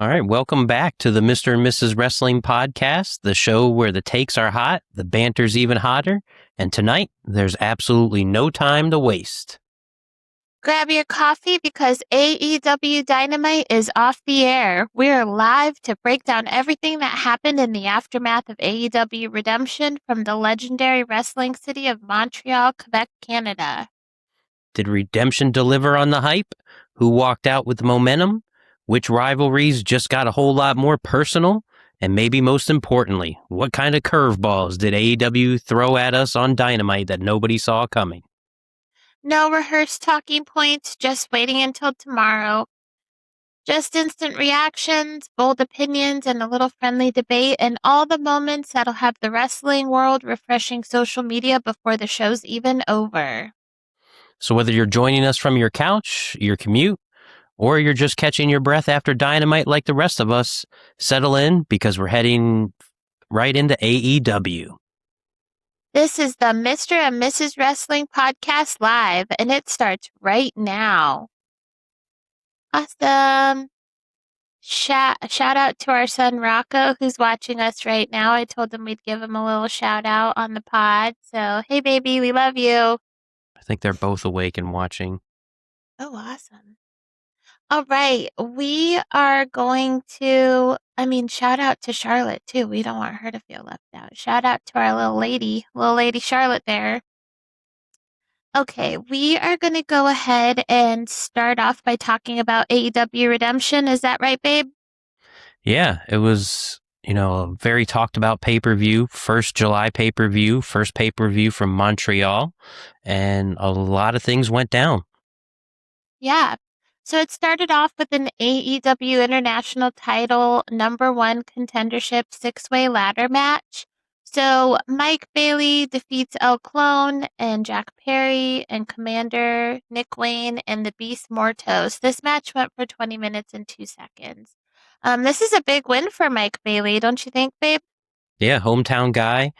All right, welcome back to the Mr. and Mrs. Wrestling podcast, the show where the takes are hot, the banter's even hotter, and tonight there's absolutely no time to waste. Grab your coffee because AEW Dynamite is off the air. We're live to break down everything that happened in the aftermath of AEW Redemption from the legendary wrestling city of Montreal, Quebec, Canada. Did Redemption deliver on the hype? Who walked out with momentum? Which rivalries just got a whole lot more personal? And maybe most importantly, what kind of curveballs did AEW throw at us on Dynamite that nobody saw coming? No rehearsed talking points, just waiting until tomorrow. Just instant reactions, bold opinions, and a little friendly debate, and all the moments that'll have the wrestling world refreshing social media before the show's even over. So whether you're joining us from your couch, your commute, or you're just catching your breath after Dynamite like the rest of us, settle in because we're heading right into AEW. This is the Mr. and Mrs. Wrestling Podcast Live, and it starts right now. Awesome. Shout out to our son Rocco, who's watching us right now. I told him we'd give him a little shout out on the pod. So, hey, baby, we love you. I think they're both awake and watching. Oh, awesome. All right. We are going to, shout out to Charlotte, too. We don't want her to feel left out. Shout out to our little lady Charlotte there. Okay, we are going to go ahead and start off by talking about AEW Redemption. Is that right, babe? Yeah, it was, a very talked about pay-per-view, first July pay-per-view, first pay-per-view from Montreal, and a lot of things went down. Yeah. So it started off with an AEW International title #1 contendership 6-way ladder match. So Mike Bailey defeats El Clone and Jack Perry and Commander Nick Wayne and the Beast Mortos. This match went for 20 minutes and 2 seconds. This is a big win for Mike Bailey, don't you think, babe? Yeah, hometown guy.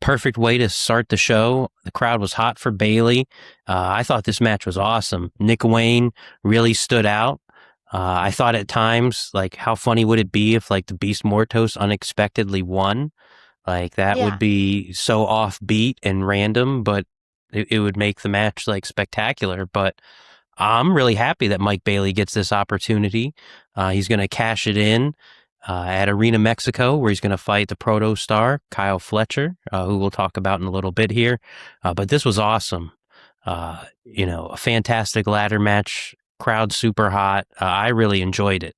Perfect way to start the show. The crowd was hot for Bailey. I thought this match was awesome. Nick Wayne really stood out. I thought at times, like, how funny would it be if, like, the Beast Mortos unexpectedly won? Like, that would be so offbeat and random, but it would make the match, like, spectacular. But I'm really happy that Mike Bailey gets this opportunity. He's going to cash it in at Arena Mexico, where he's going to fight the Proto Star, Kyle Fletcher, who we'll talk about in a little bit here. But this was awesome. A fantastic ladder match, crowd super hot. I really enjoyed it.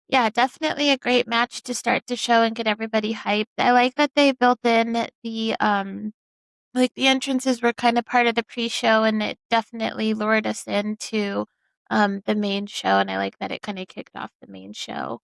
Yeah, definitely a great match to start the show and get everybody hyped. I like that they built in the the entrances were kind of part of the pre-show, and it definitely lured us into the main show, and I like that it kind of kicked off the main show.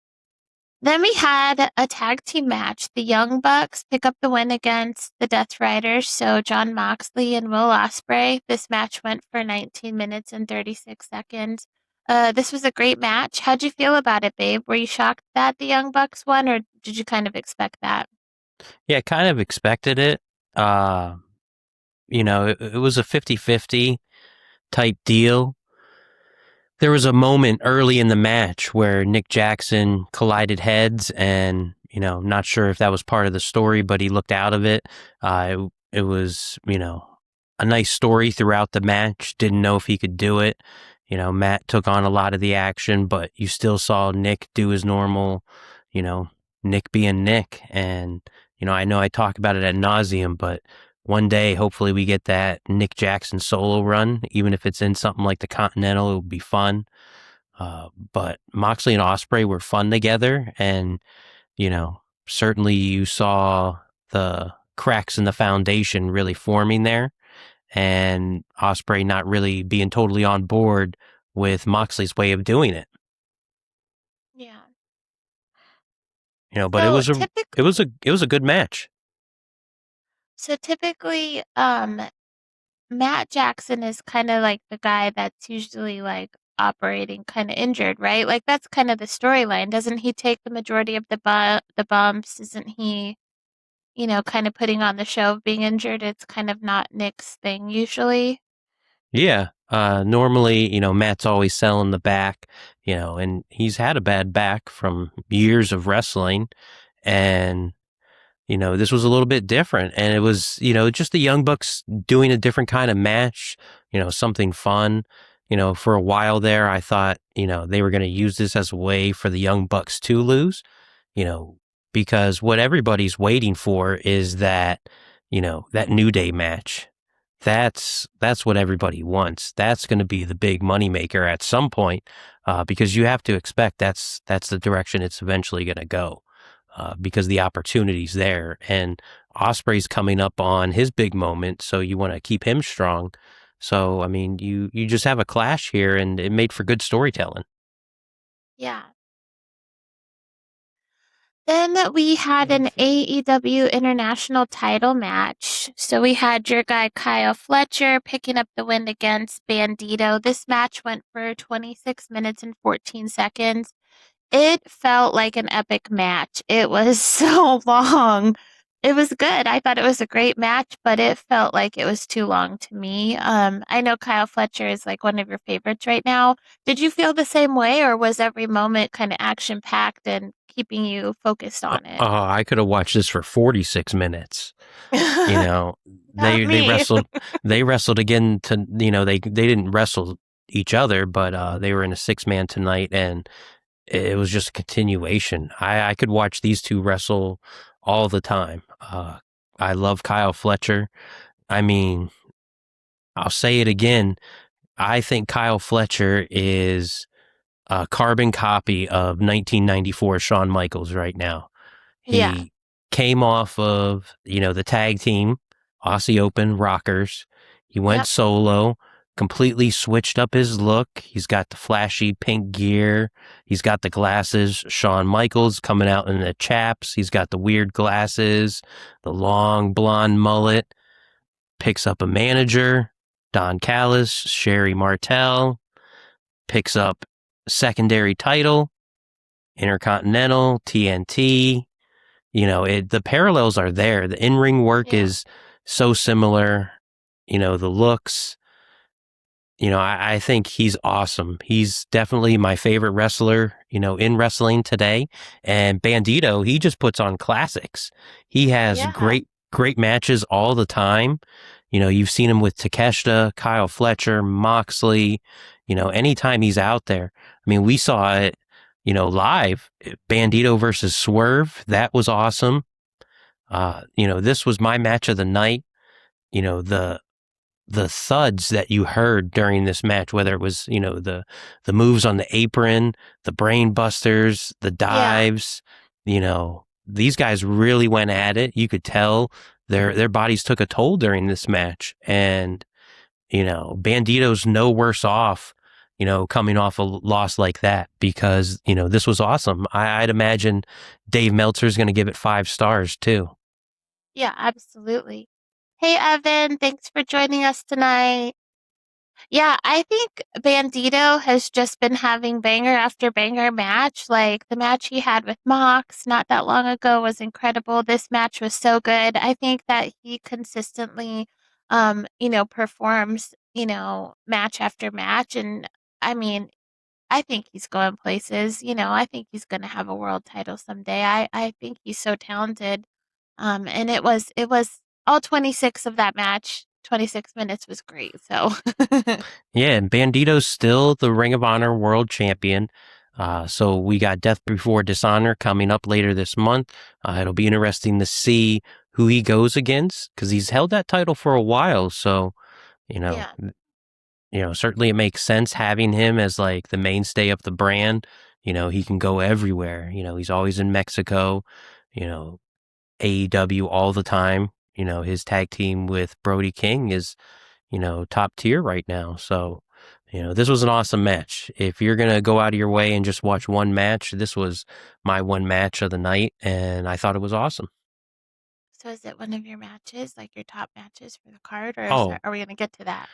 Then we had a tag team match. The Young Bucks pick up the win against the Death Riders, so Jon Moxley and Will Ospreay. This match went for 19 minutes and 36 seconds. This was a great match. How'd you feel about it, babe? Were you shocked that the Young Bucks won, or did you kind of expect that? Yeah, kind of expected it. It was a 50-50 type deal. There was a moment early in the match where Nick Jackson collided heads, and not sure if that was part of the story, but he looked out of it. It was a nice story throughout the match. Didn't know if he could do it. Matt took on a lot of the action, but you still saw Nick do his normal, Nick being Nick. And I know I talk about it ad nauseum, but one day, hopefully, we get that Nick Jackson solo run, even if it's in something like the Continental. It would be fun. But Moxley and Ospreay were fun together, and certainly you saw the cracks in the foundation really forming there, and Ospreay not really being totally on board with Moxley's way of doing it. Yeah. But So it was a good match. So typically, Matt Jackson is kind of like the guy that's usually like operating kind of injured, right? Like that's kind of the storyline. Doesn't he take the majority of the bumps? Isn't he, kind of putting on the show of being injured? It's kind of not Nick's thing usually. Yeah. Normally, Matt's always selling the back, and he's had a bad back from years of wrestling, and this was a little bit different, and it was, just the Young Bucks doing a different kind of match, something fun. For a while there, I thought, they were going to use this as a way for the Young Bucks to lose, you know, because what everybody's waiting for is that New Day match. That's what everybody wants. That's going to be the big moneymaker at some point, because you have to expect that's the direction it's eventually going to go, because the opportunity's there, and Osprey's coming up on his big moment, so you want to keep him strong. So I mean, you just have a clash here, and it made for good storytelling. Yeah. Then we had an AEW International title match. So we had your guy Kyle Fletcher picking up the win against Bandito. This match went for 26 minutes and 14 seconds. It felt like an epic match. It was so long. It was good. I thought it was a great match, but it felt like it was too long to me. I know Kyle Fletcher is like one of your favorites right now. Did you feel the same way, or was every moment kind of action packed and keeping you focused on it? I could have watched this for 46 minutes. You know, Not they me. wrestled again to, they didn't wrestle each other, but they were in a 6-man tonight, and it was just a continuation. I could watch these two wrestle all the time. I love Kyle Fletcher. I mean, I'll say it again. I think Kyle Fletcher is a carbon copy of 1994 Shawn Michaels right now. Yeah. He came off of, the tag team, Aussie Open Rockers. He went Yep. solo, completely switched up his look. He's got the flashy pink gear. He's got the glasses. Shawn Michaels coming out in the chaps. He's got the weird glasses, the long blonde mullet. Picks up a manager, Don Callis, Sherry Martel. Picks up secondary title, Intercontinental, TNT. The parallels are there. The in-ring work Yeah. is so similar. The looks. I think he's awesome. He's definitely my favorite wrestler, in wrestling today. And Bandito, he just puts on classics. He has Yeah. great matches all the time. You've seen him with Takeshita, Kyle Fletcher, Moxley. Anytime he's out there. I mean, we saw it, live. Bandito versus Swerve. That was awesome. This was my match of the night. The thuds that you heard during this match, whether it was, the moves on the apron, the brain busters, the Yeah. dives, these guys really went at it. You could tell their bodies took a toll during this match. And, Bandito's no worse off, coming off a loss like that, because, this was awesome. I'd imagine Dave Meltzer's going to give it 5 stars too. Yeah, absolutely. Hey, Evan, thanks for joining us tonight. Yeah, I think Bandito has just been having banger after banger match. Like the match he had with Mox not that long ago was incredible. This match was so good. I think that he consistently, performs, match after match. And I mean, I think he's going places. I think he's going to have a world title someday. I think he's so talented. And it was all 26 of that match. 26 minutes was great. So Yeah, and Bandito's still the Ring of Honor World Champion. So we got Death Before Dishonor coming up later this month. It'll be interesting to see who he goes against, because he's held that title for a while. So, you know, yeah, certainly it makes sense having him as like the mainstay of the brand. He can go everywhere. He's always in Mexico. You know, AEW all the time. His tag team with Brody King is, top tier right now. So, this was an awesome match. If you're going to go out of your way and just watch one match, this was my one match of the night, and I thought it was awesome. so is it one of your matches, like your top matches for the card, or Oh, are we gonna get to that?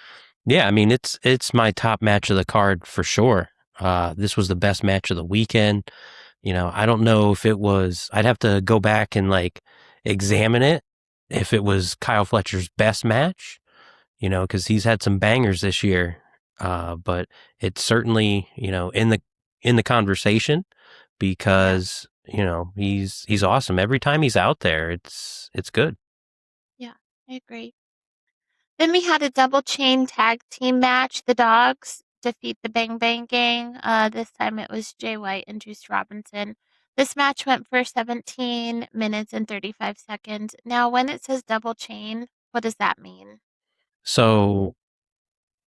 yeah, I mean, it's my top match of the card for sure. This was the best match of the weekend. I don't know if it was, I'd have to go back and like examine it if it was Kyle Fletcher's best match, because he's had some bangers this year. But it's certainly, in the in the conversation Yeah. because he's awesome. Every time he's out there, it's good. Yeah. I agree. Then we had a double chain tag team match. The Dogs defeat the Bang Bang Gang. This time it was Jay White and Juice Robinson. This match went for 17 minutes and 35 seconds. Now, when it says double chain, what does that mean? So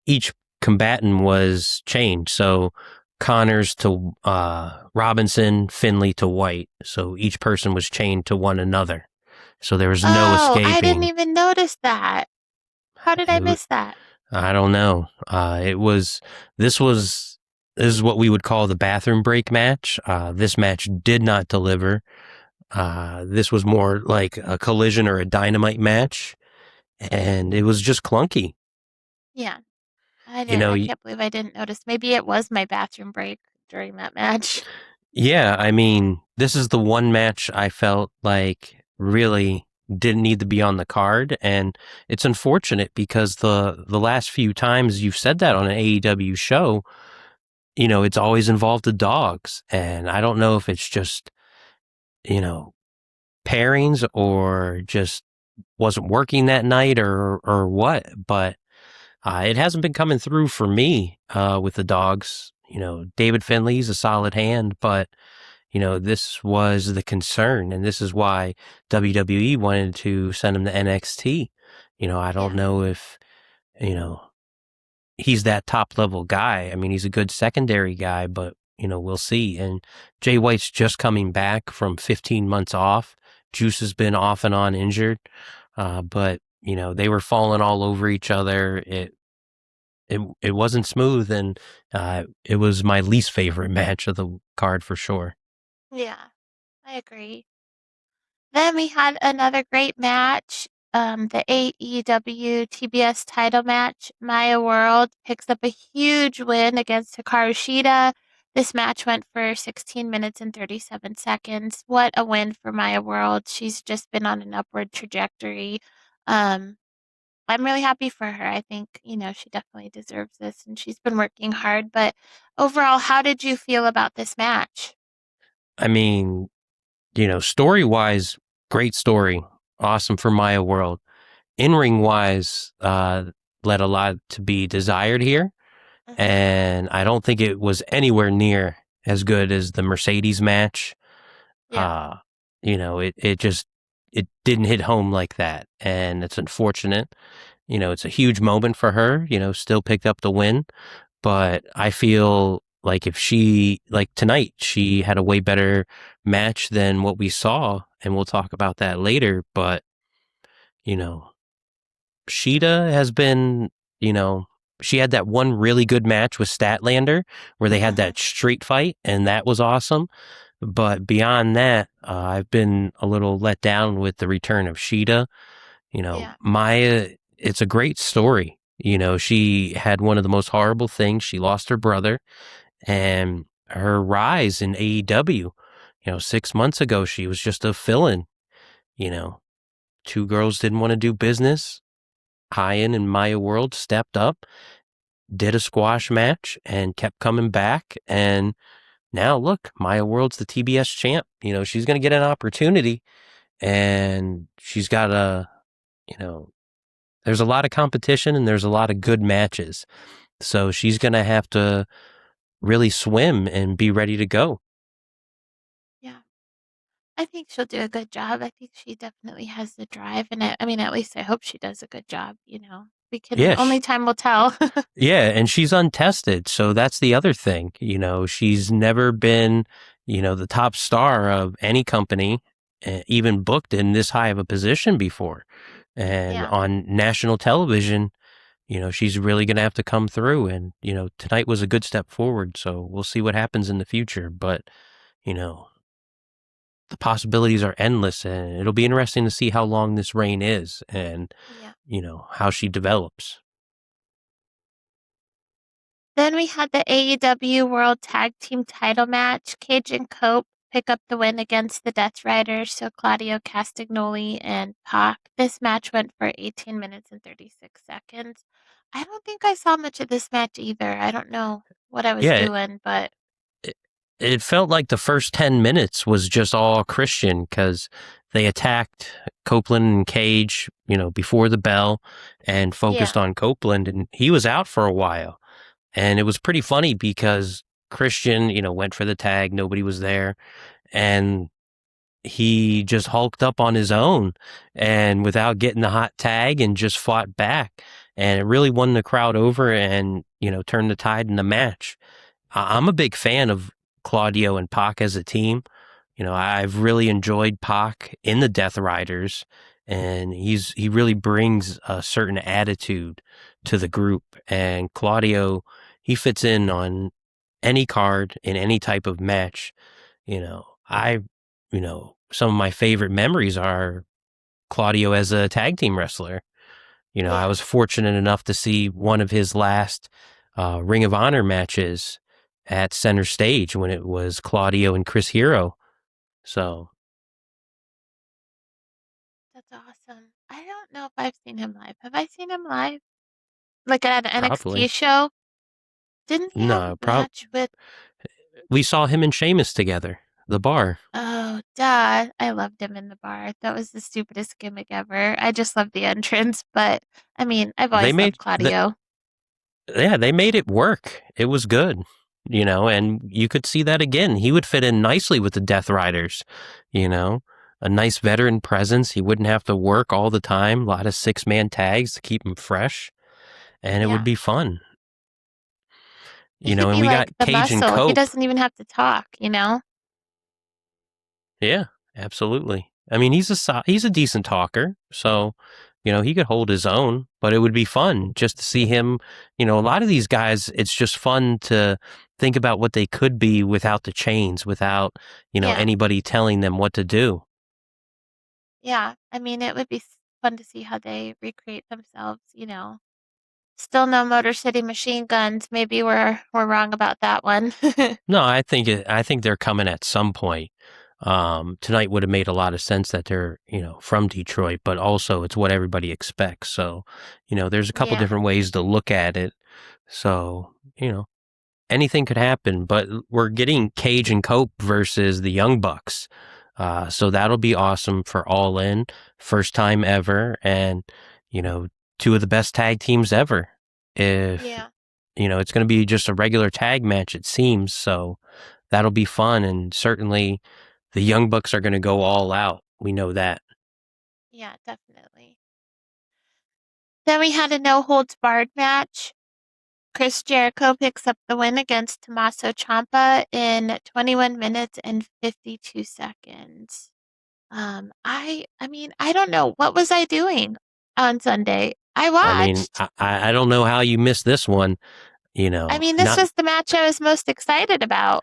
each combatant was changed. So Connors to Robinson, Finley to White. So each person was chained to one another. So there was no Oh, I didn't escaping. even notice that. How did I It, miss that? I don't know. This was this is what we would call the bathroom break match. This match did not deliver. This was more like a collision or a dynamite match, and it was just clunky. Yeah, You know, I can't believe I didn't notice. Maybe it was my bathroom break during that match. yeah, I mean, this is the one match I felt like really didn't need to be on the card, and it's unfortunate because the last few times you've said that on an AEW show, it's always involved the dogs, and I don't know if it's just you know pairings or just wasn't working that night or what, but it hasn't been coming through for me with the dogs. David Finley's a solid hand, but this was the concern, and this is why WWE wanted to send him to NXT. I don't Yeah, know if, you know, he's that top level guy. I mean, he's a good secondary guy, but, we'll see. And Jay White's just coming back from 15 months off. Juice has been off and on injured, but, they were falling all over each other. It wasn't smooth, and it was my least favorite match of the card for sure. yeah, I agree. Then we had another great match, the AEW TBS title match. Maya World picks up a huge win against Hikaru Shida. This match went for 16 minutes and 37 seconds. What a win for Maya World. She's just been on an upward trajectory. Um, I'm really happy for her. I think, she definitely deserves this and she's been working hard. But overall, how did you feel about this match? I mean, story wise, great story. Awesome for Maya World. In ring wise, let a lot to be desired here. Hmm. And I don't think it was anywhere near as good as the Mercedes match. Yeah, Uh, it didn't hit home like that. And it's unfortunate. It's a huge moment for her, still picked up the win. But I feel like if like tonight, she had a way better match than what we saw, and we'll talk about that later. But, you know, Sheeta has been, you know, she had that one really good match with Statlander where they had uh-huh, that street fight, and that was awesome. But beyond that, I've been a little let down with the return of Sheeta. yeah, Maya, it's a great story. She had one of the most horrible things. She lost her brother, and her rise in AEW. 6 months ago, she was just a fill-in. You know, two girls didn't want to do business. Hyan and Maya World stepped up, did a squash match, and kept coming back. And now, look, Maya World's the TBS champ. She's going to get an opportunity, and she's got you know, there's a lot of competition and there's a lot of good matches. So she's going to have to really swim and be ready to go. yeah. I think she'll do a good job. I think she definitely has the drive, and I mean, at least I hope she does a good job. We can Yeah, only time will tell. yeah, and she's untested, so that's the other thing. She's never been, the top star of any company, even booked in this high of a position before. And Yeah, on national television, she's really going to have to come through. And, tonight was a good step forward. So we'll see what happens in the future. But, you know, the possibilities are endless, and it'll be interesting to see how long this reign is and, yeah. how she develops. Then we had the AEW World Tag Team Title match. Cage and Cope pick up the win against the Death Riders, so Claudio Castagnoli and Pac. This match went for 18 minutes and 36 seconds. I don't think I saw much of this match either. I don't know what I was Yeah, doing, but it felt like the first 10 minutes was just all Christian because they attacked Copeland and Cage, before the bell and focused Yeah. on Copeland, and he was out for a while. And it was pretty funny because Christian, went for the tag, nobody was there, and he just hulked up on his own and without getting the hot tag and just fought back. And it really won the crowd over and, turned the tide in the match. I'm a big fan of Claudio and Pac as a team. I've really enjoyed Pac in the Death Riders, and he really brings a certain attitude to the group. And Claudio, he fits in on any card in any type of match. I, some of my favorite memories are Claudio as a tag team wrestler. I Yeah. was fortunate enough to see one of his last Ring of Honor matches at Center Stage when it was Claudio and Chris Hero. So That's awesome. I don't know if I've seen him live. Have I seen him live? Like at an NXT probably show? Didn't he have no, a match with? we saw him and Sheamus together. The bar. Oh, duh. I loved him in the bar. That was the stupidest gimmick ever. I just loved the entrance, but I mean, I've They always made loved Claudio. they made it work. It was good. And you could see that again. He would fit in nicely with the Death Riders, a nice veteran presence. He wouldn't have to work all the time. A lot of 6-man tags to keep him fresh, and it would Yeah. be fun. He could And be we like got the Cage and muscle. He Cope. doesn't even have to talk? Yeah, absolutely. I mean, he's a decent talker, so he could hold his own. But it would be fun just to see him. A lot of these guys, it's just fun to think about what they could be without the chains, without Yeah. anybody telling them what to do. Yeah. I mean, it would be fun to see how they recreate themselves. Still no Motor City Machine Guns. Maybe we're wrong about that one. No, I think they're coming at some point. Tonight would have made a lot of sense that they're from Detroit, but also it's what everybody expects. So there's a couple Yeah. different ways to look at it. So anything could happen, but we're getting Cage and Cope versus the Young Bucks. So that'll be awesome for All In, first time ever, and two of the best tag teams ever. If Yeah. it's going to be just a regular tag match, it seems. So that'll be fun, and certainly the Young Bucks are going to go all out. We know that. Yeah, definitely. Then we had a no holds barred match. Chris Jericho picks up the win against Tommaso Ciampa in 21 minutes and 52 seconds. I mean, I don't know. What was I doing on Sunday? I I mean, watched. I don't know how you missed this one. I mean, this Not was the match I was most excited about.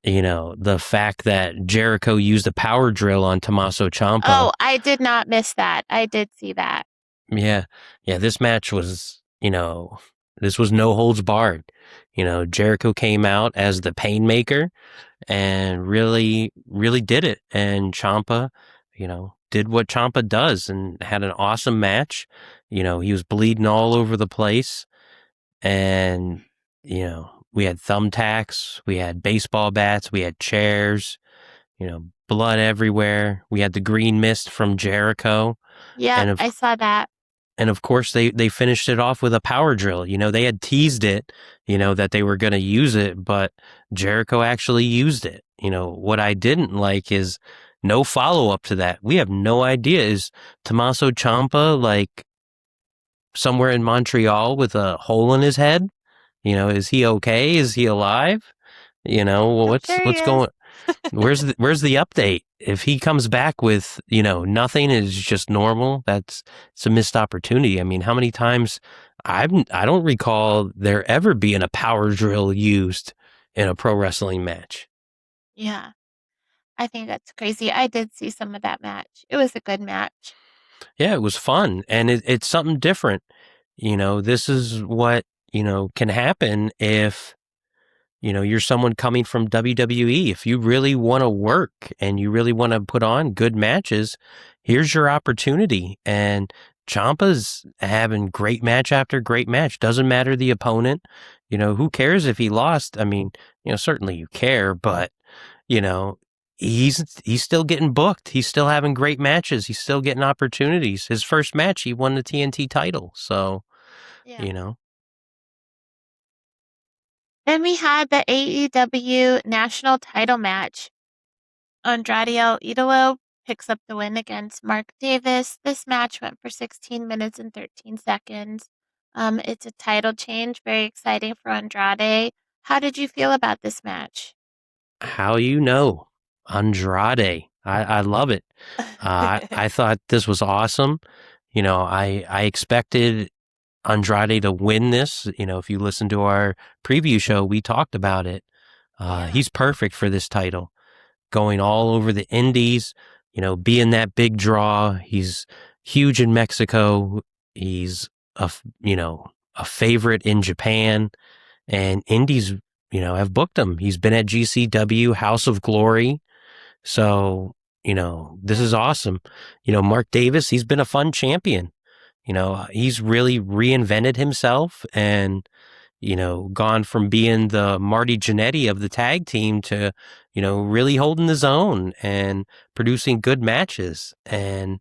the fact that Jericho used a power drill on Tommaso Ciampa. Oh, I did not miss that. I did see that. Yeah. Yeah. This match was, this was no holds barred. Jericho came out as the Painmaker and really, really did it. And Ciampa, did what Ciampa does and had an awesome match. He was bleeding all over the place. And, we had thumbtacks, we had baseball bats, we had chairs, blood everywhere. We had the green mist from Jericho. Yep, And of I saw that. And of course, they finished it off with a power drill. They had teased it, that they were going to use it, but Jericho actually used it. What I didn't like is no follow up to that. We have no idea. Is Tommaso Ciampa like somewhere in Montreal with a hole in his head? Is he okay? Is he alive? Well, I'm sure he what's is. going? Where's the update? If he comes back with, nothing is just normal, it's a missed opportunity. I mean, how many times I don't recall there ever being a power drill used in a pro wrestling match. Yeah, I think that's crazy. I did see some of that match. It was a good match. Yeah, it was fun and it's something different. This is what, can happen if you're someone coming from WWE. If you really want to work and you really want to put on good matches, here's your opportunity. And Ciampa's having great match after great match. Doesn't matter the opponent. Who cares if he lost? I mean, certainly you care, but you know, he's still getting booked. He's still having great matches. He's still getting opportunities. His first match, he won the TNT title. So, Yeah. you know, Then we had the AEW national title match. Andrade El Idolo picks up the win against Mark Davis. This match went for 16 minutes and 13 seconds. It's a title change, very exciting for Andrade. How did you feel about this match? how Andrade. I love it. I thought this was awesome. I expected Andrade to win this. If you listen to our preview show, we talked about it. Yeah, He's perfect for this title, going all over the indies, being that big draw. He's huge in Mexico. He's a favorite in Japan, and indies, have booked him. He's been at GCW, House of Glory. So, this yeah, is awesome. Mark Davis, he's been a fun champion. He's really reinvented himself and gone from being the Marty Jannetty of the tag team to, really holding his own and producing good matches. And,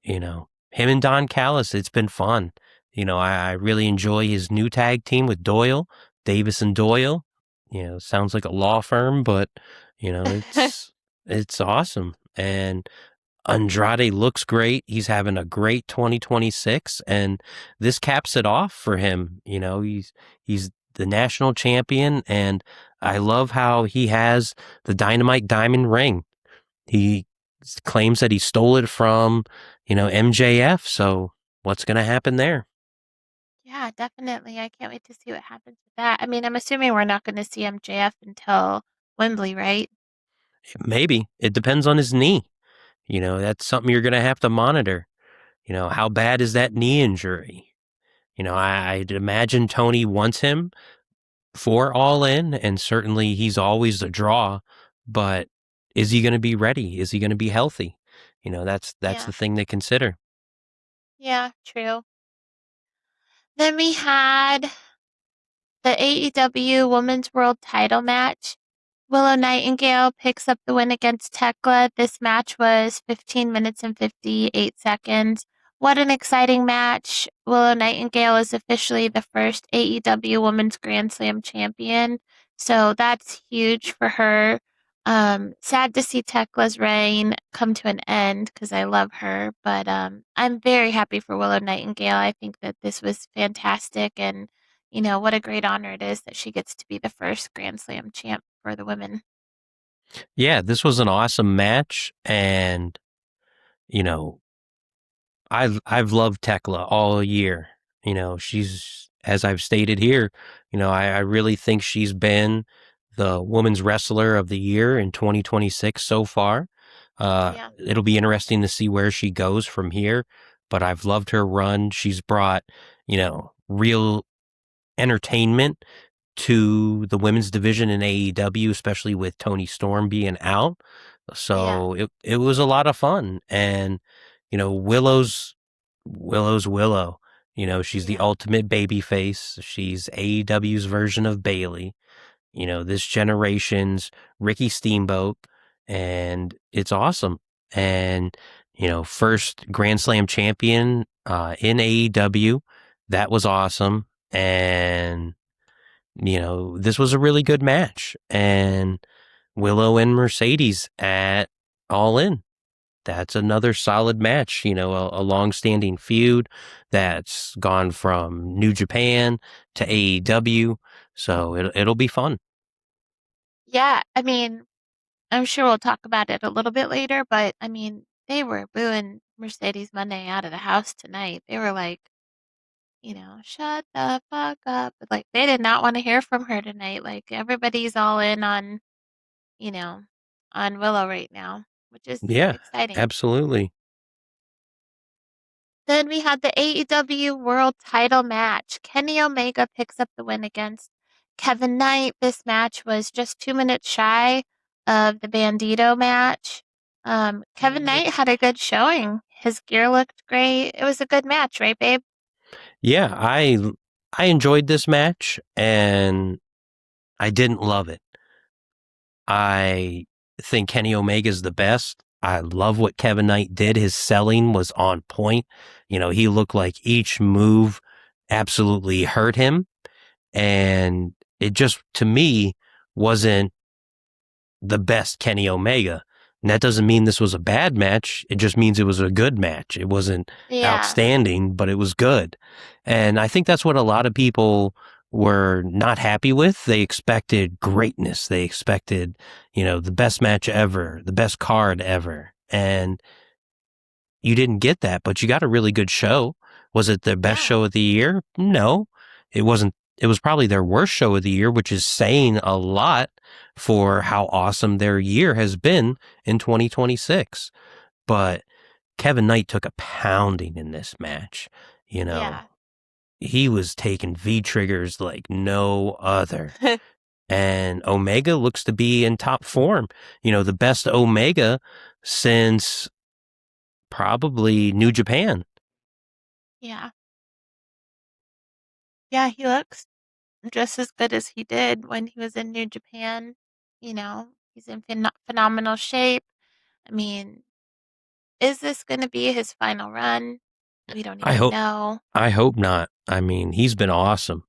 him and Don Callis, it's been fun. I really enjoy his new tag team with Doyle, Davis and Doyle. Sounds like a law firm, but, it's awesome. And Andrade looks great. He's having a great 2026, and this caps it off for him. He's the national champion, and I love how he has the Dynamite diamond ring. He claims that he stole it from, MJF. So what's going to happen there? yeah, definitely. I can't wait to see what happens with that. I mean, I'm assuming we're not going to see MJF until Wembley, right? Maybe it depends on his knee. That's something you're going to have to monitor. How bad is that knee injury? I'd imagine Tony wants him for All In, and certainly he's always a draw. But is he going to be ready? Is he going to be healthy? That's Yeah, the thing to consider. yeah, true. Then we had the AEW Women's World Title match. Willow Nightingale picks up the win against Tekla. This match was 15 minutes and 58 seconds. What an exciting match. Willow Nightingale is officially the first AEW Women's Grand Slam champion. So that's huge for her. Sad to see Tekla's reign come to an end because I love her, but I'm very happy for Willow Nightingale. I think that this was fantastic, and what a great honor it is that she gets to be the first Grand Slam champ for the women. Yeah, this was an awesome match, and you know, I've loved Tekla all year. She's, as I've stated here, I really think she's been the women's wrestler of the year in 2026 so far. Yeah, It'll be interesting to see where she goes from here, but I've loved her run. She's brought, real entertainment to the women's division in AEW, especially with Tony Storm being out. yeah, So it was a lot of fun. And, Willow's Willow. She's the yeah, ultimate baby face. She's AEW's version of Bailey. This generation's Ricky Steamboat, and it's awesome. And, first Grand Slam champion in AEW. That was awesome. And, this was a really good match. And Willow and Mercedes at All In. That's another solid match, a long-standing feud that's gone from New Japan to AEW. So it'll be fun. yeah. I mean, I'm sure we'll talk about it a little bit later, but I mean, they were booing Mercedes Monday out of the house tonight. They were like, shut the fuck up. Like, they did not want to hear from her tonight. Like, everybody's all in you know, on Willow right now, which is Yeah, exciting. absolutely. Then we had the AEW World Title match. Kenny Omega picks up the win against Kevin Knight. This match was just 2 minutes shy of the Bandito match. Kevin Knight had a good showing. His gear looked great. It was a good match, right, babe? Yeah, I enjoyed this match and I didn't love it. I think Kenny Omega's the best. I love what Kevin Knight did. His selling was on point. He looked like each move absolutely hurt him. And it just, to me, wasn't the best Kenny Omega. And that doesn't mean this was a bad match. It just means it was a good match. It wasn't Yeah. outstanding, but it was good. And I think that's what a lot of people were not happy with. They expected greatness. They expected, the best match ever, the best card ever. And you didn't get that, but you got a really good show. Was it their best Yeah. show of the year? No, it wasn't. It was probably their worst show of the year, which is saying a lot for how awesome their year has been in 2026. But Kevin Knight took a pounding in this match. You know, Yeah. he was taking V triggers like no other. And Omega looks to be in top form. The best Omega since probably New Japan. Yeah. Yeah, he looks just as good as he did when he was in New Japan. He's in phenomenal shape. I mean, is this going to be his final run? We don't I even hope know. I hope not. I mean, he's been awesome.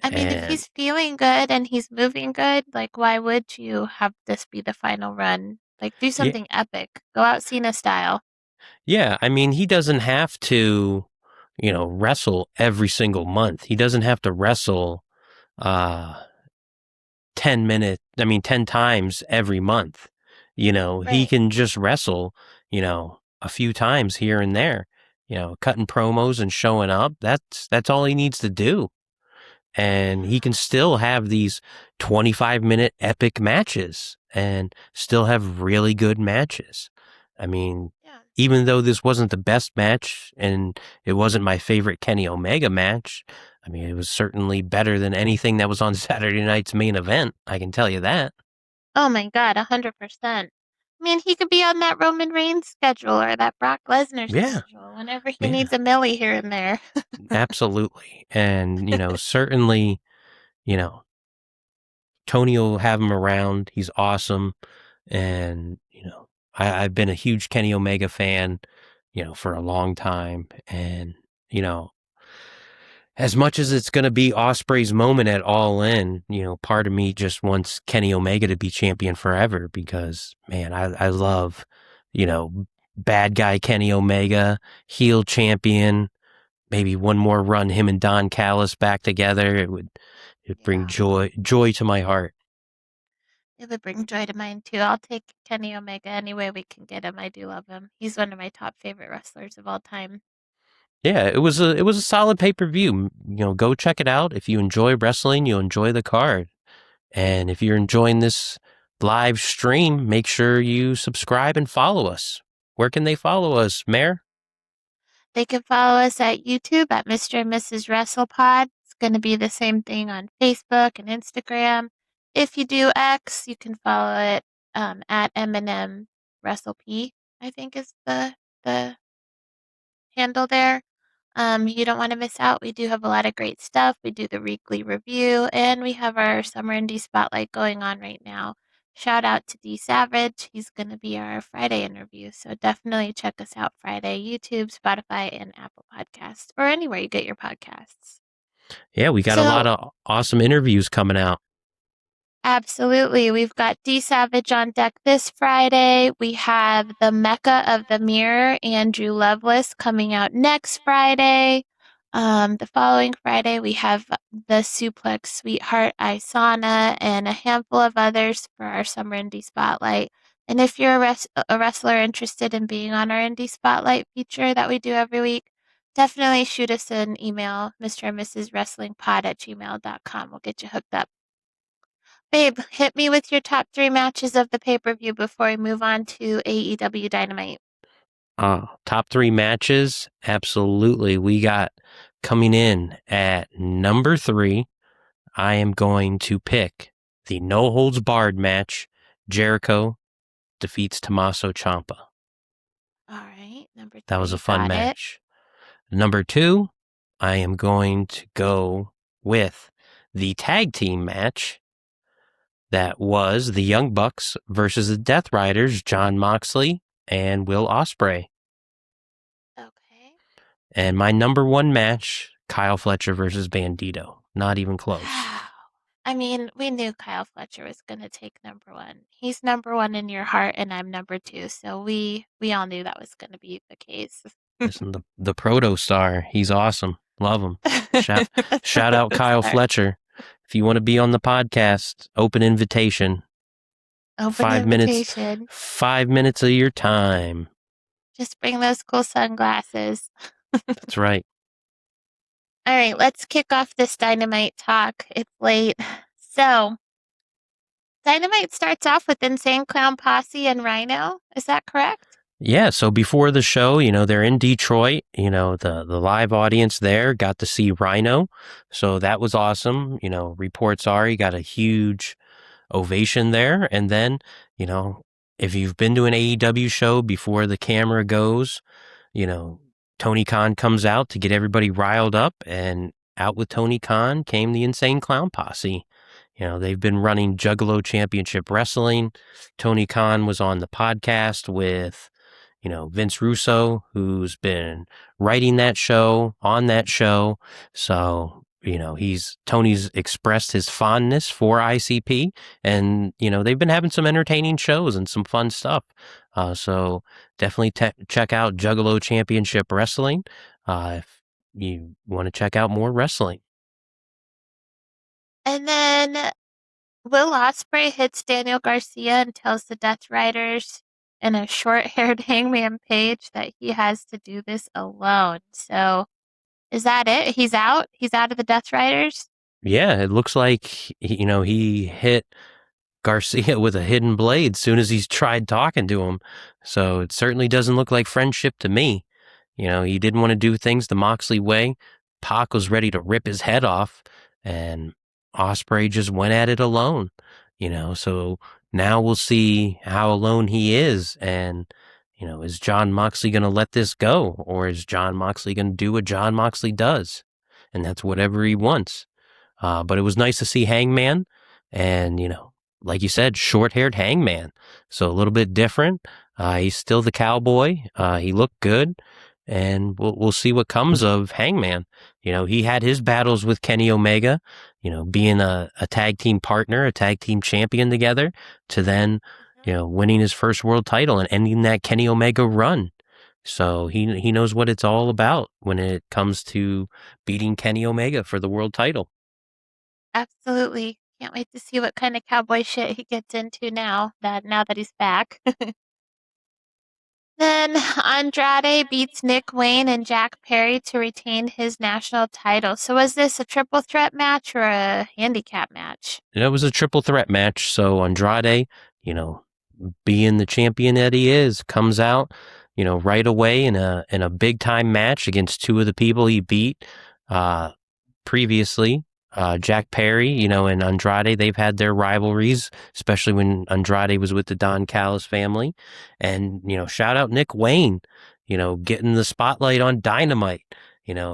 I mean, if And he's feeling good and he's moving good, like, why would you have this be the final run? Like, do yeah, something epic. Go out Cena style. yeah, I mean, he doesn't have to, wrestle every single month. He doesn't have to wrestle uh 10 times every month. He Right. can just wrestle, a few times here and there. Cutting promos and showing up. That's all he needs to do. And he Yeah. can still have these 25-minute epic matches and still have really good matches. I mean, Yeah. even though this wasn't the best match and it wasn't my favorite Kenny Omega match, I mean, it was certainly better than anything that was on Saturday night's main event. I can tell you that. Oh my God, 100%. I mean, he could be on that Roman Reigns schedule or that Brock Lesnar Yeah, schedule whenever he yeah, needs a millie here and there. absolutely. And, certainly, you know, Tony will have him around. He's awesome. And, I've been a huge Kenny Omega fan, for a long time. And, you know, as much as it's going to be Osprey's moment at All In, part of me just wants Kenny Omega to be champion forever because, man, I love, bad guy Kenny Omega, heel champion, maybe one more run, him and Don Callis back together. It'd bring Yeah, joy to my heart. it would bring joy to mine too. I'll take Kenny Omega any way we can get him. I do love him. He's one of my top favorite wrestlers of all time. Yeah, it was a solid pay-per-view. Go check it out. If you enjoy wrestling, you'll enjoy the card. And if you're enjoying this live stream, make sure you subscribe and follow us. Where can they follow us, Mayor? They can follow us at YouTube at Mr. and Mrs. WrestlePod. It's going to be the same thing on Facebook and Instagram. If you do X, you can follow it at M&M WrestleP, I think is the handle there. You don't want to miss out. We do have a lot of great stuff. We do the weekly review, and we have our Summer Indie Spotlight going on right now. Shout out to D Savage. He's going to be our Friday interview. So definitely check us out Friday, YouTube, Spotify, and Apple Podcasts, or anywhere you get your podcasts. Yeah, we got a lot So of awesome interviews coming out. absolutely. We've got D Savage on deck this Friday. We have the Mecca of the Mirror, Andrew Lovelace, coming out next Friday. The following Friday, we have the Suplex Sweetheart Isana and a handful of others for our Summer Indie Spotlight. And if you're a wrestler interested in being on our Indie Spotlight feature that we do every week, definitely shoot us an email, Mr. and Mrs. Wrestling Pod at gmail.com. We'll get you hooked up. Babe, hit me with your top three matches of the pay per view before we move on to AEW Dynamite. Top three matches, absolutely. We got coming in at number 3. I am going to pick the no holds barred match. Jericho defeats Tommaso Ciampa. All right, number That was a three, fun got it. match. Number 2, I am going to go with the tag team match. That was the Young Bucks versus the Death Riders, Jon Moxley and Will Ospreay. Okay. And my number one match, Kyle Fletcher versus Bandito. Not even close. Wow. I mean, we knew Kyle Fletcher was going to take number one. He's number one in your heart, and I'm number two. So we all knew that was going to be the case. Listen, the proto star. He's awesome. Love him. Shout out Kyle Sorry. Fletcher. If you want to be on the podcast, open invitation. Open 5 minutes. invitation. 5 minutes of your time. Just bring those cool sunglasses. That's right. All right, let's kick off this Dynamite talk. It's late. So, Dynamite starts off with Insane Clown Posse and Rhino. Is that correct? Yeah, so before the show, they're in Detroit. The live audience there got to see Rhino. So that was awesome. Reports are he got a huge ovation there. And then, if you've been to an AEW show before the camera goes, Tony Khan comes out to get everybody riled up, and out with Tony Khan came the Insane Clown Posse. They've been running Juggalo Championship Wrestling. Tony Khan was on the podcast with, Vince Russo, who's been writing that show, on that show. So, Tony's expressed his fondness for ICP, and, they've been having some entertaining shows and some fun stuff. So definitely check out Juggalo Championship Wrestling if you want to check out more wrestling. And then Will Ospreay hits Daniel Garcia and tells the Death Riders and a short-haired Hangman Page that he has to do this alone. So, is that it? He's out? He's out of the Death Riders? Yeah, it looks like, he hit Garcia with a hidden blade soon as he's tried talking to him. So it certainly doesn't look like friendship to me. He didn't want to do things the Moxley way. Pac was ready to rip his head off, and Ospreay just went at it alone. So now we'll see how alone he is. And, is Jon Moxley going to let this go? Or is Jon Moxley going to do what Jon Moxley does? And that's whatever he wants. But it was nice to see Hangman, and, like you said, short-haired Hangman. So a little bit different. He's still the cowboy. He looked good, and we'll see what comes of Hangman. He had his battles with Kenny Omega, being a tag team partner, a tag team champion together, to then, winning his first world title and ending that Kenny Omega run. So he knows what it's all about when it comes to beating Kenny Omega for the world title. Absolutely. Can't wait to see what kind of cowboy shit he gets into now that he's back. Then Andrade beats Nick Wayne and Jack Perry to retain his national title. So was this a triple threat match or a handicap match? It was a triple threat match. So Andrade, being the champion that he is, comes out, right away in a big time match against two of the people he beat previously. Jack Perry, and Andrade, they've had their rivalries, especially when Andrade was with the Don Callis family. And, shout out Nick Wayne, getting the spotlight on Dynamite,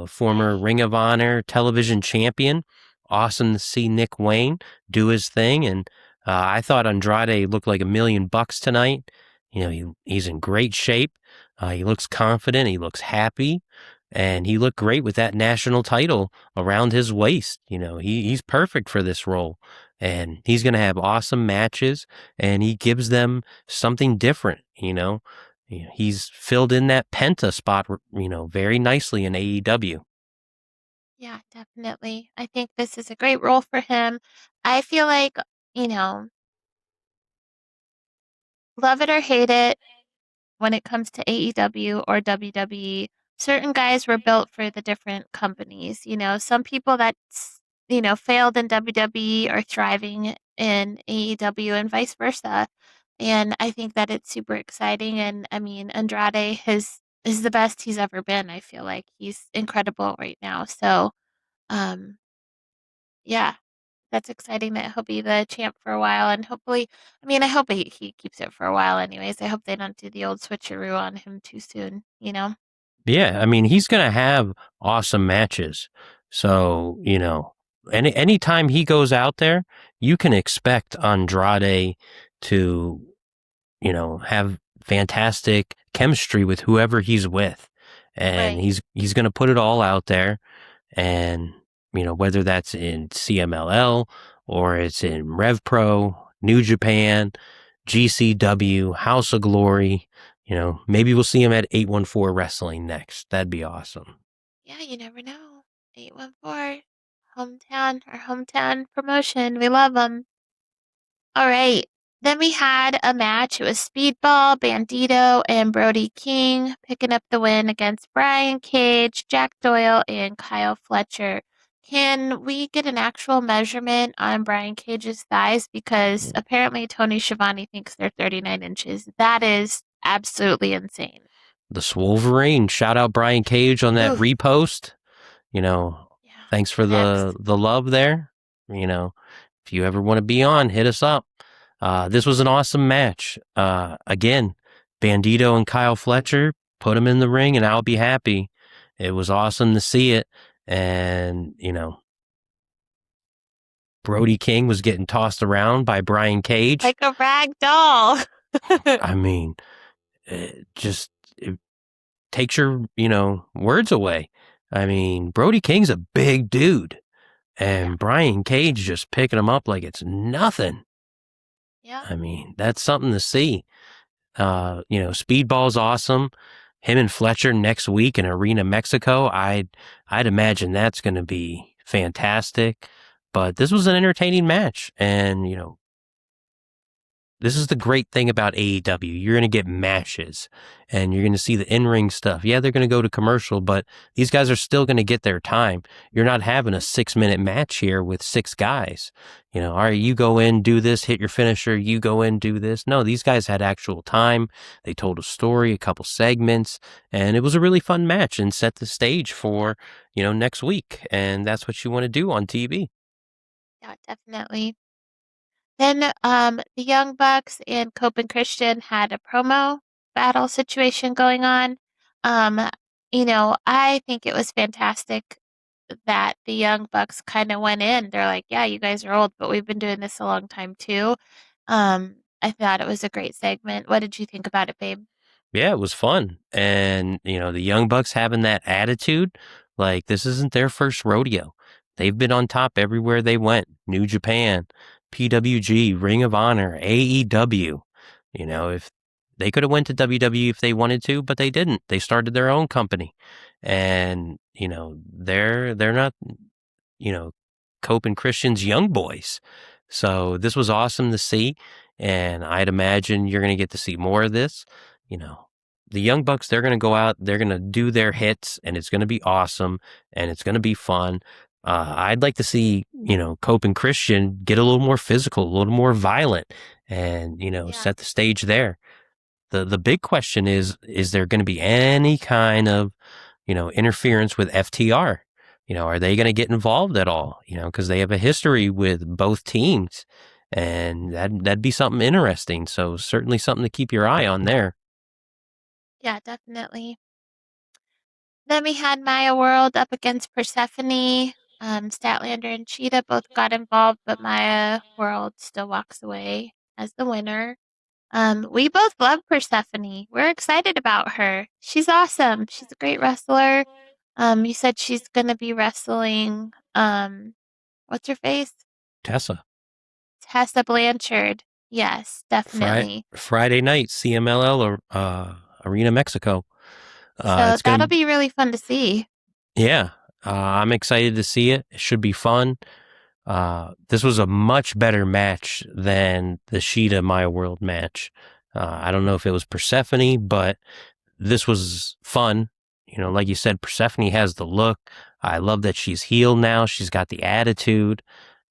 former Ring of Honor television champion. Awesome to see Nick Wayne do his thing. And I thought Andrade looked like $1,000,000 tonight. He's in great shape. He looks confident. He looks happy. And he looked great with that national title around his waist. He's perfect for this role. And he's going to have awesome matches, and he gives them something different. He's filled in that Penta spot, very nicely in AEW. Yeah, definitely. I think this is a great role for him. I feel like, love it or hate it, when it comes to AEW or WWE, certain guys were built for the different companies. Some people that, failed in WWE are thriving in AEW and vice versa. And I think that it's super exciting. And I mean, Andrade is the best he's ever been. I feel like he's incredible right now. So, um, yeah, that's exciting that he'll be the champ for a while, and hopefully, I mean, I hope he keeps it for a while anyways. I hope they don't do the old switcheroo on him too soon. Yeah, I mean, he's going to have awesome matches. So, anytime he goes out there, you can expect Andrade to, have fantastic chemistry with whoever he's with. And Right. he's going to put it all out there. And, whether that's in CMLL or it's in Rev Pro, New Japan, GCW, House of Glory, maybe we'll see him at 814 Wrestling next. That'd be awesome. Yeah, you never know. 814, our hometown promotion. We love them. All right. Then we had a match. It was Speedball, Bandito, and Brody King picking up the win against Brian Cage, Jack Doyle, and Kyle Fletcher. Can we get an actual measurement on Brian Cage's thighs? Because apparently Tony Schiavone thinks they're 39 inches. That is absolutely insane. The Swolverine, shout out Brian Cage on that Oof. repost. You know, Yeah. thanks for Next. the love there. If you ever want to be on, hit us up. This was an awesome match. Again, Bandito and Kyle Fletcher, put them in the ring and I'll be happy. It was awesome to see it. And, Brody King was getting tossed around by Brian Cage. Like a rag doll. I mean, it takes your, words away. I mean, Brody King's a big dude. And Yeah. Brian Cage just picking him up like it's nothing. Yeah. I mean, that's something to see. Speedball's awesome. Him and Fletcher next week in Arena Mexico. I'd imagine that's going to be fantastic. But this was an entertaining match, and this is the great thing about AEW. You're going to get matches and you're going to see the in-ring stuff. Yeah, they're going to go to commercial, but these guys are still going to get their time. You're not having a 6-minute match here with 6 guys. All right, you go in, do this, hit your finisher, you go in, do this. No, these guys had actual time. They told a story, a couple segments, and it was a really fun match and set the stage for, next week. And that's what you want to do on TV. Yeah, definitely. Then the Young Bucks and Cope and Christian had a promo battle situation going on. Um, I think it was fantastic that the Young Bucks kind of went in. They're like, yeah, you guys are old, but we've been doing this a long time too. I thought it was a great segment. What did you think about it, babe? Yeah, it was fun. And, the Young Bucks having that attitude, like this isn't their first rodeo. They've been on top everywhere they went. New Japan, PWG, Ring of Honor, AEW. If they could have went to WWE if they wanted to, but they didn't. They started their own company. And, they're not, you know, Cope and Christian's young boys. So this was awesome to see. And I'd imagine you're going to get to see more of this. You know, the Young Bucks, they're going to go out, they're going to do their hits, and it's going to be awesome and it's going to be fun. I'd like to see, Cope and Christian get a little more physical, a little more violent, and, Yeah. set the stage there. The big question is there going to be any kind of, interference with FTR? Are they going to get involved at all? Because they have a history with both teams, and that'd be something interesting. So certainly something to keep your eye on there. Yeah, definitely. Then we had Maya World up against Persephone. Statlander and Cheetah both got involved, but Maya World still walks away as the winner. We both love Persephone. We're excited about her. She's awesome. She's a great wrestler. You said she's gonna be wrestling. What's her face? Tessa, Tessa Blanchard. Yes, definitely. Friday night, CMLL or Arena Mexico. So It's that'll gonna, be really fun to see. yeah. I'm excited to see it. It should be fun. This was a much better match than the Sheeta Maya World match. I don't know if it was Persephone, but this was fun. Like you said, Persephone has the look. I love that she's healed now. She's got the attitude.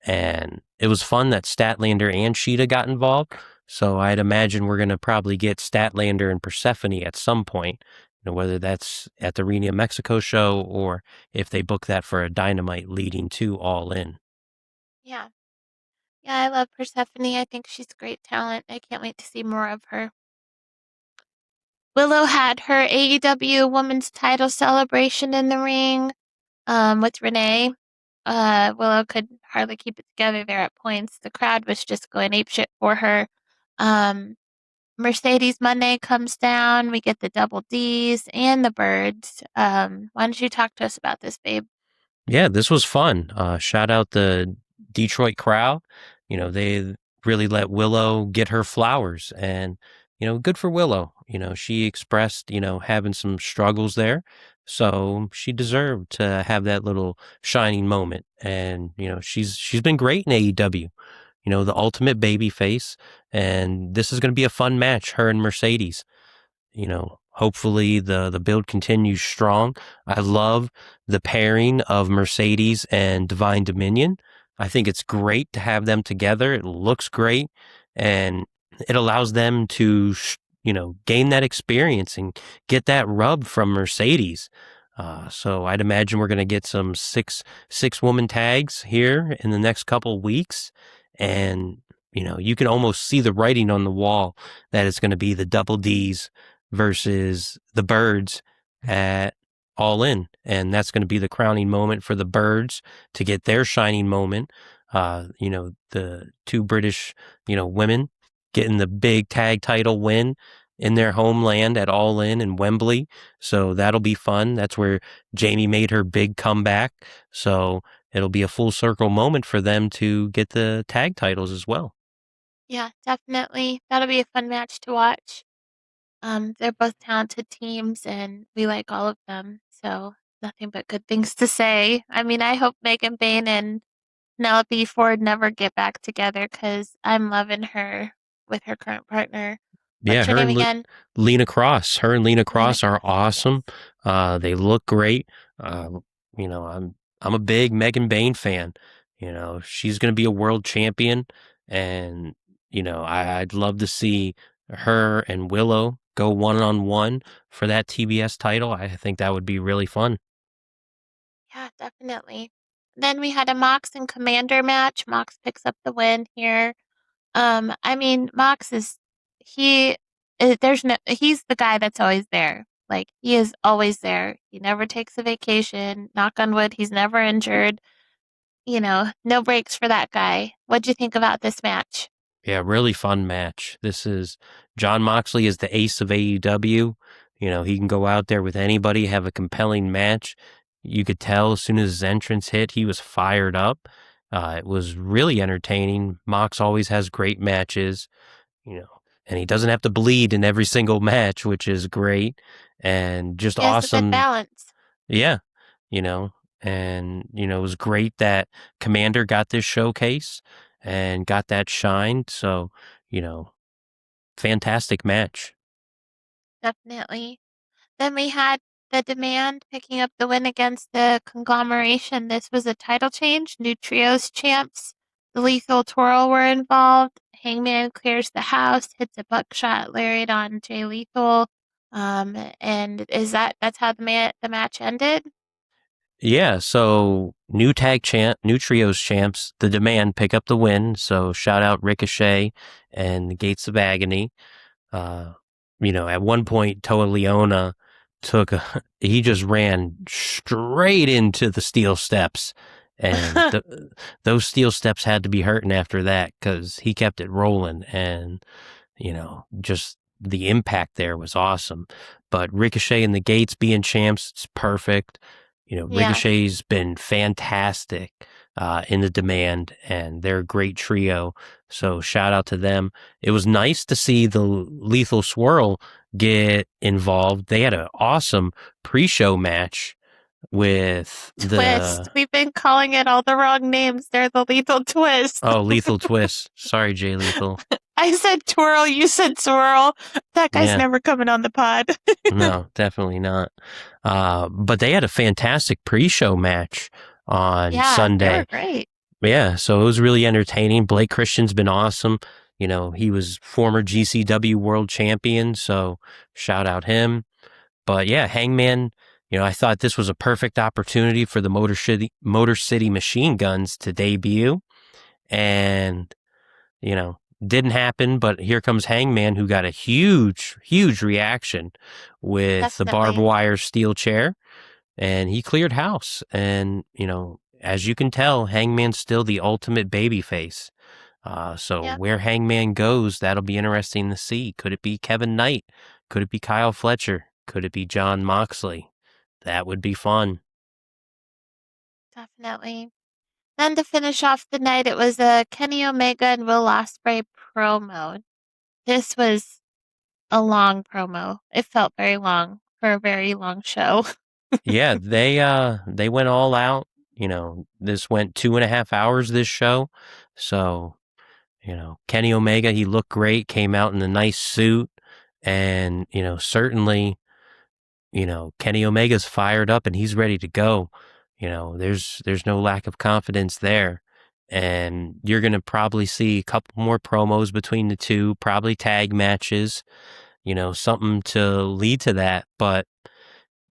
And it was fun that Statlander and Sheeta got involved. So I'd imagine we're going to probably get Statlander and Persephone at some point, whether that's at the Arena Mexico show or if they book that for a Dynamite leading to All In. Yeah. Yeah, I love Persephone. I think she's great talent. I can't wait to see more of her. Willow had her AEW Women's Title celebration in the ring with Renee. Willow could hardly keep it together there at points. The crowd was just going apeshit for her. Um, Mercedes Monday comes down. We get the double D's and the birds. Why don't you talk to us about this, babe? Yeah, this was fun. Shout out the Detroit crowd. They really let Willow get her flowers, and good for Willow. She expressed having some struggles there, so she deserved to have that little shining moment. And she's been great in AEW. The ultimate baby face, and this is going to be a fun match. Her and Mercedes. Hopefully the build continues strong. I love the pairing of Mercedes and Divine Dominion. I think it's great to have them together. It looks great, and it allows them to, gain that experience and get that rub from Mercedes. So I'd imagine we're going to get some six woman tags here in the next couple weeks, and you can almost see the writing on the wall that it's going to be the double D's versus the birds at All In. And that's going to be the crowning moment for the birds to get their shining moment. The two British, women getting the big tag title win in their homeland at All In Wembley. So that'll be fun. That's where Jamie made her big comeback. So it'll be a full circle moment for them to get the tag titles as well. Yeah, definitely. That'll be a fun match to watch. They're both talented teams, and we like all of them. So nothing but good things to say. I mean, I hope Megan Bain and Penelope Ford never get back together because I'm loving her with her current partner. Yeah, What's her her name and again? Lena Cross. Her and Lena Lena Cross are Cross. awesome. Yes. They look great. Uh, I'm a big Megan Bain fan. She's going to be a world champion, and I'd love to see her and Willow go 1-on-1 for that TBS title. I think that would be really fun. Yeah, definitely. Then we had a Mox and Commander match. Mox picks up the win here. I mean, Mox is he. There's no. He's the guy that's always there. Like he is always there. He never takes a vacation. Knock on wood, he's never injured. No breaks for that guy. What'd you think about this match? Yeah, really fun match. This is John Moxley is the ace of AEW. He can go out there with anybody, have a compelling match. You could tell as soon as his entrance hit, he was fired up. It was really entertaining. Mox always has great matches, you know, and he doesn't have to bleed in every single match, which is great and just He has a good awesome. balance. Yeah, you know, it was great that Commander got this showcase and got that shine. So, you know, fantastic match. Definitely. Then we had the Demand picking up the win against the Conglomeration. This was a title change. New Trios champs. The Lethal Twirl were involved. Hangman clears the house, hits a buckshot lariat on Jay Lethal. And that's how the match ended? Yeah, so new trios champs, the Demand pick up the win. So shout out Ricochet and the Gates of Agony. Uh, at one point, Toa Leona he just ran straight into the steel steps. And those steel steps had to be hurting after that because he kept it rolling. And, just the impact there was awesome. But Ricochet and the Gates being champs, it's perfect. Yeah, Ricochet's been fantastic in the Demand, and they're a great trio. So shout out to them. It was nice to see the Lethal Swirl get involved. They had an awesome pre-show match with Twist. the We've been calling it all the wrong names. They're the Lethal Twist. Lethal Twist. Sorry, Jay Lethal. I said twirl, you said swirl. That guy's Yeah, never coming on the pod. no, definitely not. But they had a fantastic pre-show match on Yeah, they were Sunday. great. Yeah, so it was really entertaining. Blake Christian's been awesome. He was former GCW world champion, so shout out him. But yeah, Hangman, I thought this was a perfect opportunity for the Motor City Machine Guns to debut. And, didn't happen, but here comes Hangman, who got a huge, huge reaction with the barbed Definitely. wire steel chair, and he cleared house. And, as you can tell, Hangman's still the ultimate babyface. So Yep, where Hangman goes, that'll be interesting to see. Could it be Kevin Knight? Could it be Kyle Fletcher? Could it be John Moxley? That would be fun. definitely. Then to finish off the night, it was a Kenny Omega and Will Ospreay promo. This was a long promo. It felt very long for a very long show. Yeah, they went all out. This went 2.5 hours, this show. So, Kenny Omega, he looked great, came out in a nice suit, and, certainly, Kenny Omega's fired up and he's ready to go. There's no lack of confidence there. And you're gonna probably see a couple more promos between the two, probably tag matches, something to lead to that, but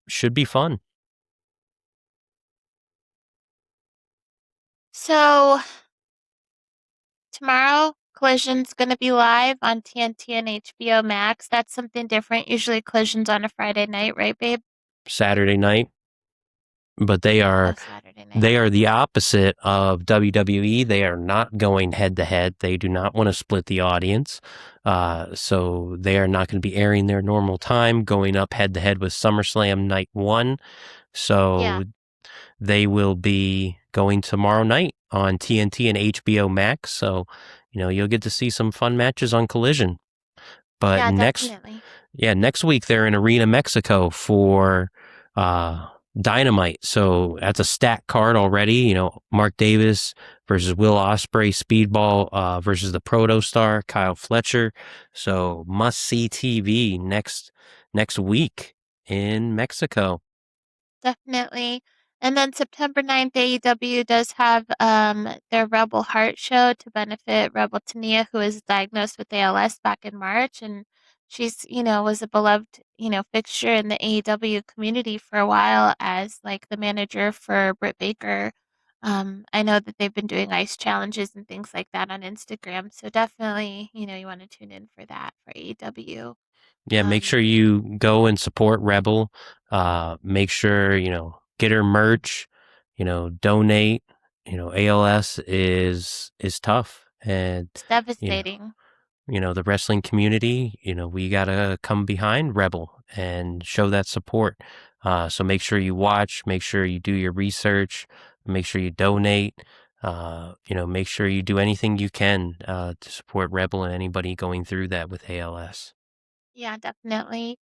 should be fun. So tomorrow, Collision's going to be live on TNT and HBO Max. That's something different. Usually Collision's on a Friday night, right, babe? Saturday night, but they Oh, are Saturday night. they are the opposite of WWE. They are not going head to head. They do not want to split the audience. So they are not going to be airing their normal time, going up head to head with SummerSlam Night 1. Yeah, So they will be going tomorrow night on TNT and HBO Max. So, you'll get to see some fun matches on Collision. But yeah, definitely. next week they're in Arena, Mexico for Dynamite. So that's a stacked card already. Mark Davis versus Will Ospreay, Speedball versus the Protostar, Kyle Fletcher. So must see TV next week in Mexico. Definitely. And then September 9th, AEW does have their Rebel Heart show to benefit Rebel Tania, who was diagnosed with ALS back in March. And she's, was a beloved, fixture in the AEW community for a while as like the manager for Britt Baker. I know that they've been doing ice challenges and things like that on Instagram. So definitely, you want to tune in for that for AEW. Yeah, make sure you go and support Rebel. Make sure, get her merch, donate. ALS is tough. And, It's you know, devastating. the wrestling community, we gotta come behind Rebel and show that support. So make sure you watch, make sure you do your research, make sure you donate, make sure you do anything you can to support Rebel and anybody going through that with ALS. Yeah, definitely.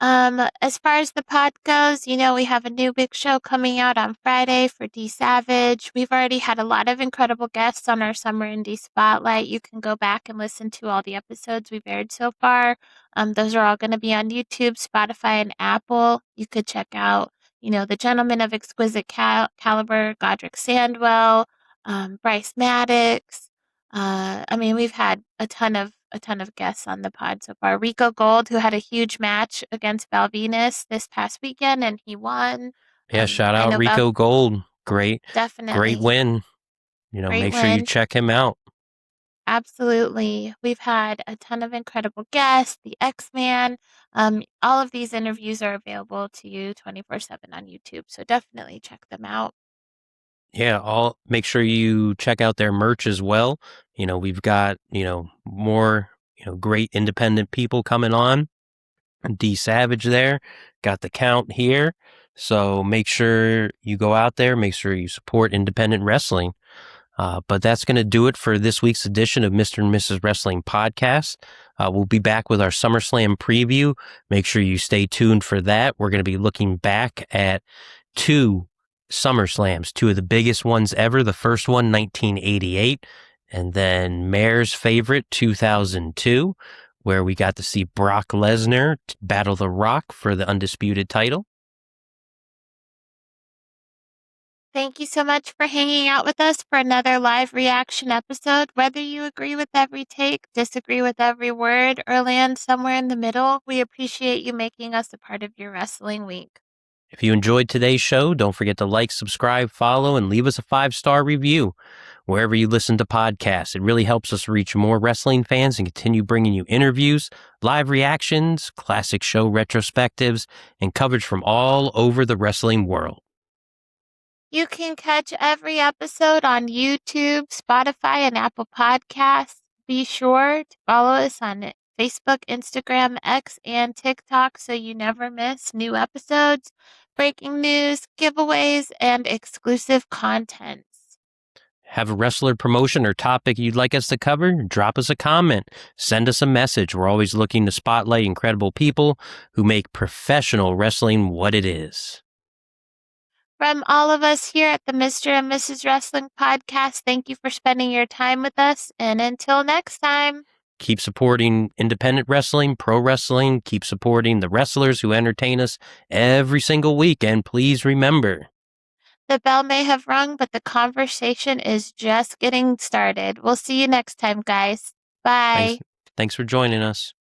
As far as the pod goes, we have a new big show coming out on Friday for D Savage. We've already had a lot of incredible guests on our Summer Indie Spotlight. You can go back and listen to all the episodes we've aired so far. Those are all going to be on YouTube, Spotify, and Apple. You could check out, the Gentleman of Exquisite Caliber, Godric Sandwell, Bryce Maddox. We've had a ton of guests on the pod so far. Rico Gold, who had a huge match against Val Venus this past weekend, and he won. Yeah, shout I out know Val Rico Gold. Great definitely win. great Make sure you win. check him out. Absolutely, we've had a ton of incredible guests. The X Man. All of these interviews are available to you 24/7 on YouTube, so definitely check them out. Yeah, I'll make sure you check out their merch as well. We've got, more, great independent people coming on. D Savage there, got the count here. So make sure you go out there, make sure you support independent wrestling. But that's going to do it for this week's edition of Mr. and Mrs. Wrestling Podcast. We'll be back with our SummerSlam preview. Make sure you stay tuned for that. We're going to be looking back at two SummerSlams, two of the biggest ones ever. The first one, 1988, and then Mayor's favorite, 2002, where we got to see Brock Lesnar battle The Rock for the undisputed title. Thank you so much for hanging out with us for another live reaction episode. Whether you agree with every take, disagree with every word, or land somewhere in the middle, we appreciate you making us a part of your wrestling week. If you enjoyed today's show, don't forget to like, subscribe, follow, and leave us a 5-star review wherever you listen to podcasts. It really helps us reach more wrestling fans and continue bringing you interviews, live reactions, classic show retrospectives, and coverage from all over the wrestling world. You can catch every episode on YouTube, Spotify, and Apple Podcasts. Be sure to follow us on Facebook, Instagram, X, and TikTok so you never miss new episodes, breaking news, giveaways, and exclusive contents. Have a wrestler promotion or topic you'd like us to cover? Drop us a comment. Send us a message. We're always looking to spotlight incredible people who make professional wrestling what it is. From all of us here at the Mr. and Mrs. Wrestling Podcast, thank you for spending your time with us. And until next time, keep supporting independent wrestling, pro wrestling. Keep supporting the wrestlers who entertain us every single week. And please remember, the bell may have rung, but the conversation is just getting started. We'll see you next time, guys. Bye. Thanks for joining us.